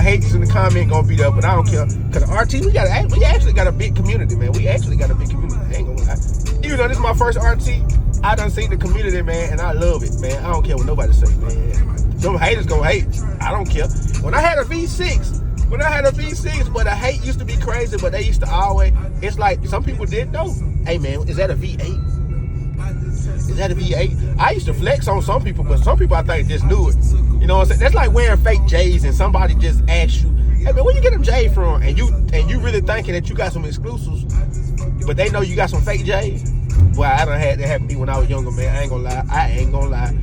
haters in the comment gonna be there, but I don't care. Cause RT, we actually got a big community, man. We actually got a big community. I ain't gonna lie. Even though this is my first RT, I done seen the community, man, and I love it, man. I don't care what nobody say, man. Them haters gonna hate. I don't care. When I had a V6, but the hate used to be crazy, but they used to always, it's like some people didn't know. Hey man, is that a V8? Is that a V8? I used to flex on some people, but some people I think just knew it. You know what I'm saying? That's like wearing fake J's and somebody just asks you, hey man, where you get them J's from? And you really thinking that you got some exclusives, but they know you got some fake J's. Well, I done had that happen to me when I was younger, man. I ain't gonna lie.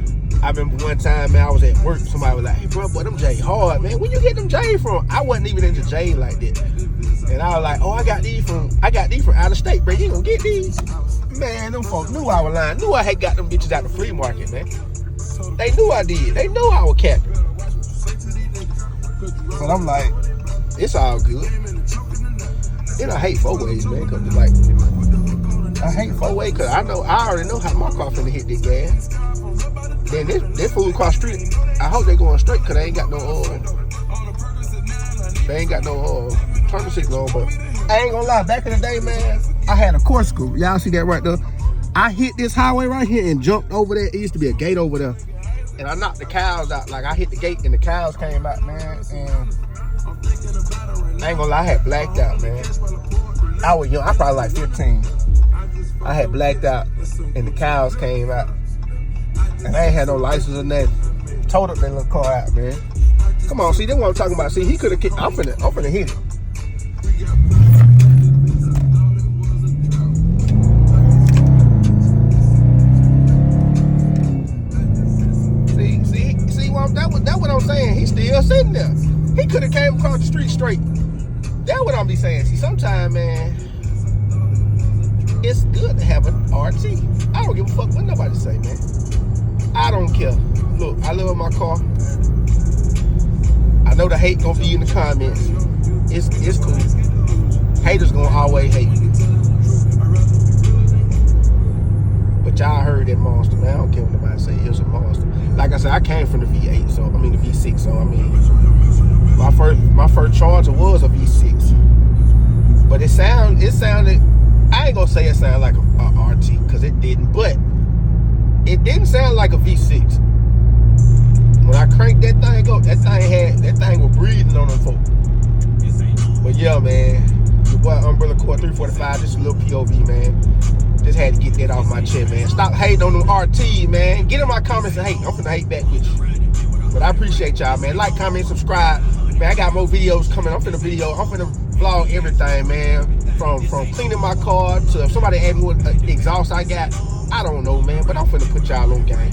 I remember one time, man, I was at work. Somebody was like, hey, bro, boy, them J hard, man. Where you get them J from? I wasn't even into J like that. And I was like, oh, I got these from out of state, bro. You ain't gonna get these? Man, them folks knew I was lying. Knew I had got them bitches out the flea market, man. They knew I did. They knew I was capping. But I'm like, it's all good. Then I hate 4-ways, man, because it's like, I hate 4-way because I already know how my car finna hit the gas. Then this fool across the street, I hope they going straight because they ain't got no oil. They ain't got no oil. Turn the signal on, but I ain't gonna lie, back in the day, man, I had a Corsica. Y'all see that right there? I hit this highway right here and jumped over there. It used to be a gate over there. And I knocked the cows out. Like, I hit the gate and the cows came out, man. And I ain't gonna lie, I had blacked out, man. I was young. I probably like 15. I had blacked out and the cows came out. And I ain't had no license or nothing. Towed up that little car out, man. Come on, see, that's what I'm talking about. See, he could have kicked. I'm finna hit it. See, well, that's what I'm saying. He's still sitting there. He could have came across the street straight. That's what I'm be saying. See, sometimes, man, it's good to have an RT. I don't give a fuck what nobody say, man. I don't care. Look, I love my car. I know the hate gonna be in the comments. It's cool. Haters gonna always hate you. But y'all heard that monster, man. I don't care what nobody say. It's a monster. Like I said, I came from the V8, the V6. So I mean, my first Charger was a V6. But it sounded. I ain't gonna say it sounded like a RT because it didn't, but it didn't sound like a V6. When I cranked that thing up, that thing was breathing on them folks. But yeah, man, your boy Umbrella Core 345, just a little POV, man. Just had to get that off my chest, man. Stop hating on them RT, man. Get in my comments and hate. I'm finna hate back with you. But I appreciate y'all, man. Like, comment, subscribe. Man, I got more videos coming. I'm finna vlog everything, man. From cleaning my car to if somebody asked me what exhaust I got. I don't know, man, but I'm finna put y'all on game.